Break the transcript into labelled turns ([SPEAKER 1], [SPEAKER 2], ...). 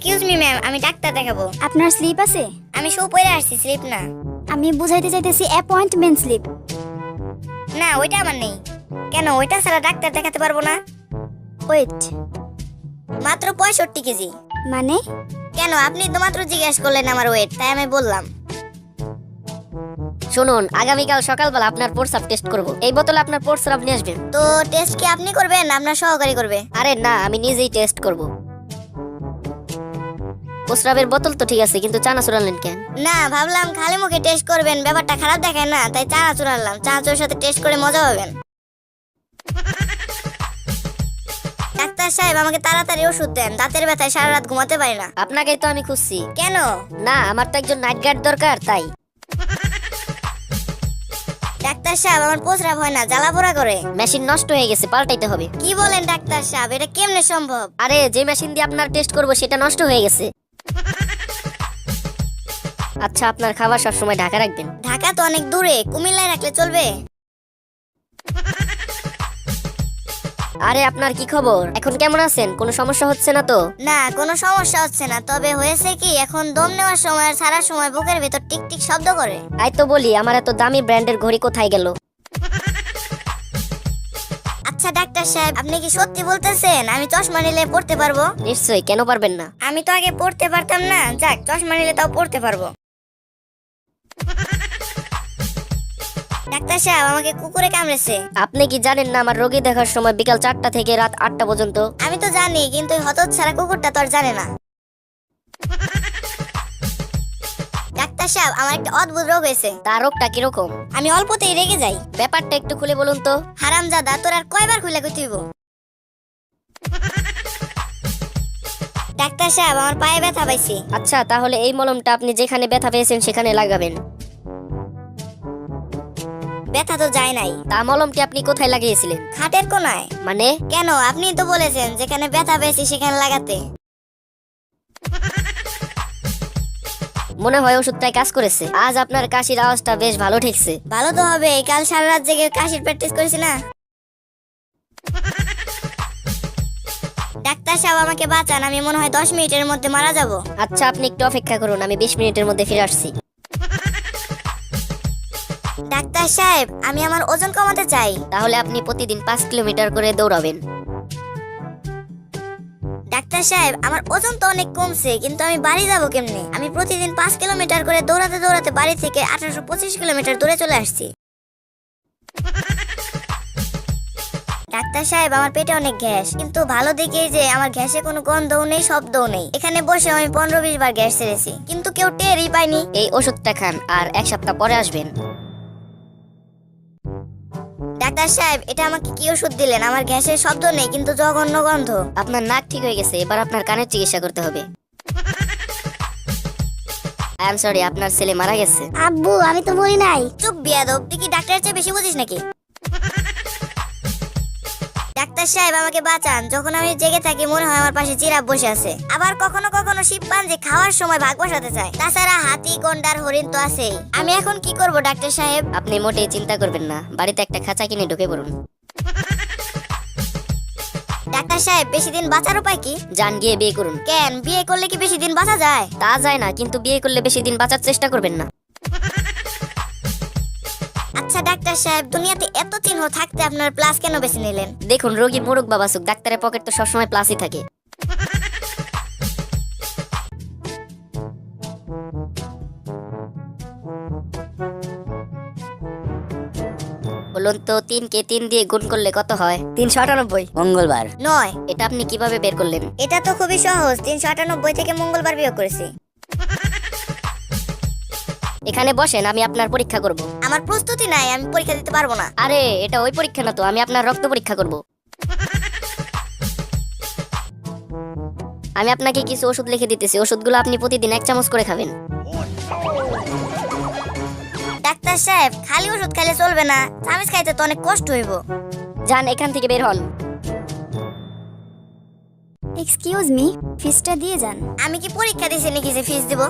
[SPEAKER 1] Excuse me ma'am, আমি doctor দেখাবো।
[SPEAKER 2] আপনার স্লিপ আছে?
[SPEAKER 1] আমি শু পরে আসছি, স্লিপ না।
[SPEAKER 2] আমি বুঝাইতে চাইতেছি অ্যাপয়েন্টমেন্ট স্লিপ।
[SPEAKER 1] না, ওইটা আমার নেই। কেন, ওইটা ছাড়া ডাক্তার দেখাতে পারবো না?
[SPEAKER 2] ওয়েট,
[SPEAKER 1] মাত্র 65 কেজি।
[SPEAKER 2] মানে?
[SPEAKER 1] কেন, আপনি তো মাত্র জিজ্ঞেস করলেন আমার ওয়েট, তাই আমি বললাম।
[SPEAKER 3] শুনুন, আগামীকাল সকালবেলা আপনার প্রস্রাব টেস্ট করব। এই বোতলে আপনার প্রস্রাব নিয়ে আসবেন।
[SPEAKER 1] তো টেস্ট কি আপনি করবেন, আপনার সহকারী করবে?
[SPEAKER 3] আরে না, আমি নিজেই টেস্ট করব। প্রস্রাবের বোতল তো ঠিক আছে, কিন্তু চানাচুর আনলেন কেন?
[SPEAKER 1] না, ভাবলাম খালি মুখে টেস্ট করবেন, ব্যাপারটা খারাপ দেখায় না, তাই চানাচুর আনলাম। চানাচুরের সাথে টেস্ট করে মজা পাবেন। ডাক্তার সাহেব, আমাকে তাড়াতাড়ি ওষুধ দেন, দাঁতের ব্যথায় সারা রাত ঘুমাতে পারি না।
[SPEAKER 3] আপনাকেই তো আমি খুঁজছি।
[SPEAKER 1] কেন?
[SPEAKER 3] না, আমার তো একজন নাইট গার্ড দরকার, তাই।
[SPEAKER 1] ডাক্তার সাহেব, আমার প্রস্রাব হয় না, জ্বালা পোড়া করে।
[SPEAKER 3] মেশিন নষ্ট হয়ে গেছে, পাল্টাইতে হবে।
[SPEAKER 1] কি বলেন ডাক্তার সাহেব, এটা কেমনে সম্ভব?
[SPEAKER 3] আরে, যে মেশিন দিয়ে আপনার টেস্ট করব সেটা নষ্ট হয়ে গেছে। আচ্ছা, আপনার খাবার সবসময় ঢাকা রাখবেন।
[SPEAKER 1] ঢাকা তো অনেক দূরে, কুমিল্লায় রাখলে চলবে?
[SPEAKER 3] আরে, আপনার কি খবর? এখন কেমন আছেন? কোনো সমস্যা হচ্ছে না তো?
[SPEAKER 1] না, কোনো সমস্যা হচ্ছে না, তবে হয়েছে কি, এখন দম নেওয়ার সময় আর ছাড়ার সময় বুকের ভেতর টিকটিক শব্দ করে।
[SPEAKER 3] তাই তো বলি, আমার এত দামি ব্র্যান্ডের ঘড়ি কোথায় গেল?
[SPEAKER 1] আচ্ছা ডাক্তার সাহেব, আপনি কি সত্যি বলতেছেন আমি চশমা নিলে পড়তে পারবো?
[SPEAKER 3] নিশ্চয়ই, কেন পারবেন না?
[SPEAKER 1] আমি তো আগে পড়তে পারতাম না, যাক, চশমা নিলে তাও পড়তে পারবো। ডাক্তার সাহেব, আমাকে কুকুরে কামড়েছে।
[SPEAKER 3] আপনি কি জানেন না, আমার রোগী দেখার সময় বিকাল 4টা থেকে রাত 8টা পর্যন্ত?
[SPEAKER 1] আমি তো জানি, কিন্তু ওই হতচ্ছাড়া কুকুরটা তো আর জানে না। ডাক্তার সাহেব, আমার একটা অদ্ভুত রোগ হয়েছে।
[SPEAKER 3] তার রোগটা কিরকম?
[SPEAKER 1] আমি অল্পতেই রেগে যাই।
[SPEAKER 3] ব্যাপারটা একটু খুলে বলুন তো।
[SPEAKER 1] হারামজাদা, তোর আর কয়বার খুলে কইতে হইব? ডাক্তার সাহেব, আমার পায়ে ব্যথা পাইছি।
[SPEAKER 3] আচ্ছা, তাহলে এই মলমটা আপনি যেখানে ব্যথা পেয়েছেন সেখানে লাগাবেন।
[SPEAKER 1] ব্যথা তো যায় নাই।
[SPEAKER 3] তা মলমটি আপনি কোথায় লাগিয়েছিলেন?
[SPEAKER 1] খাটের কোনায়।
[SPEAKER 3] মানে?
[SPEAKER 1] কেন, আপনি তো বলেছেন যেখানে ব্যথা পেয়েছি সেখানে লাগাতে।
[SPEAKER 3] মনে হয় ওষুধটাই কাজ করেছে। আজ আপনার কাশির আওয়াজটা বেশ ভালো ঠেকছে।
[SPEAKER 1] ভালো তো হবে, কাল সারা রাত জেগে কাশির প্র্যাকটিস করেছি না। ডাক্তার সাহেব, আমাকে বাঁচান, আমি মনে হয় 10 মিনিটের মধ্যে মারা যাব।
[SPEAKER 3] আচ্ছা, আপনি একটু অপেক্ষা করুন, আমি 20 মিনিটের মধ্যে ফিরে আসছি।
[SPEAKER 1] ডাক্তার সাহেব, আমি আমার ওজন কমাতে চাই।
[SPEAKER 3] তাহলে আপনি প্রতিদিন 5 কিলোমিটার করে দৌড়াবেন।
[SPEAKER 1] ডাক্তার সাহেব, আমার ওজন তো অনেক কমছে, কিন্তু আমি বাড়ি যাব কেমনে? আমি প্রতিদিন 5 কিলোমিটার করে দৌড়াতে দৌড়াতে বাড়ি থেকে 1825 কিলোমিটার দূরে চলে আসছি। ডাক্তার সাহেব, আমার পেটে অনেক গ্যাস, কিন্তু ভালো দিকে যে আমার গ্যাসে কোনো গন্ধও নেই, শব্দও নেই। এখানে বসে আমি 15-20 বার গ্যাস ছেড়েছি, কিন্তু কেউ টেরই পায়নি।
[SPEAKER 3] এই ওষুধটা খান, আর 1 সপ্তাহ পরে আসবেন।
[SPEAKER 1] ডাক্তার সাহেব, এটা আমাকে কি ওষুধ দিলেন? আমার গ্যাসের শব্দ নেই, কিন্তু জঘন্য গন্ধ।
[SPEAKER 3] আপনার নাক ঠিক হয়ে গেছে, এবার আপনার কানের চিকিৎসা করতে হবে। আই এম সরি, আপনার ছেলে মারা গেছে।
[SPEAKER 2] আব্বু, আমি তো মরি নাই।
[SPEAKER 1] চুপ বিয়াদব, তুই কি ডাক্তারের চেয়ে বেশি বুঝিস নাকি? ডাক্তার সাহেব, আমাকে বাঁচান, যখন আমি জেগে থাকি মনে হয় আমার পাশে জিরাফ বসে আছে। আবার কখনো কখনো শিম্পাঞ্জি খাওয়ার সময় ভাগ বসাতে চায়। তাছাড়া হাতি, গন্ডার, হরিণ তো আছেই। আমি এখন কি করব ডাক্তার সাহেব?
[SPEAKER 3] আপনি মোটেই চিন্তা করবেন না, বাড়িতে একটা খাঁচা কিনে ঢুকে পড়ুন।
[SPEAKER 1] ডাক্তার সাহেব, বেশি দিন বাঁচার উপায় কি?
[SPEAKER 3] যান, গিয়ে বিয়ে করুন।
[SPEAKER 1] কেন, বিয়ে করলে কি বেশি দিন বাঁচা যায়?
[SPEAKER 3] তা যায় না, কিন্তু বিয়ে করলে বেশি দিন বাঁচার চেষ্টা করবেন না।
[SPEAKER 1] আচ্ছা ডাক্তার সাহেব, দুনিয়াতে এত চিহ্ন থাকতে আপনার প্লাস কেন বেছে নিলেন?
[SPEAKER 3] দেখুন, রোগী মোরগ বাবাসুক, ডাক্তারের পকেট তো সবসময় প্লাসই থাকে। বলুন তো, 3 কে 3 দিয়ে গুণ করলে কত হয়? 398।
[SPEAKER 4] মঙ্গলবার।
[SPEAKER 1] নয়।
[SPEAKER 3] এটা আপনি কিভাবে বের করলেন?
[SPEAKER 1] এটা তো খুবই সহজ, 398 থেকে মঙ্গলবার বিয়োগ করেছি।
[SPEAKER 3] এখানে বসেন, আমি আপনার পরীক্ষা করব।
[SPEAKER 1] আমার প্রস্তুতি নাই, আমি পরীক্ষা দিতে পারবো না।
[SPEAKER 3] আরে, এটা ওই পরীক্ষা না তো, আমি আপনার রক্ত পরীক্ষা করব। আমি আপনাকে কিছু ওষুধ লিখে দিতেছি, ওষুধগুলো আপনি প্রতিদিন 1 চামচ করে খাবেন।
[SPEAKER 1] ডাক্তার সাহেব, খালি ওষুধ খাইলে চলবে না, চামিচ খাইতে তো অনেক কষ্ট হইব।
[SPEAKER 3] যান, এখান থেকে বের হন।
[SPEAKER 2] এক্সকিউজ মি, ফিসটা দিয়ে যান।
[SPEAKER 1] আমি কি পরীক্ষা দিছি নাকি যে ফিস দিব?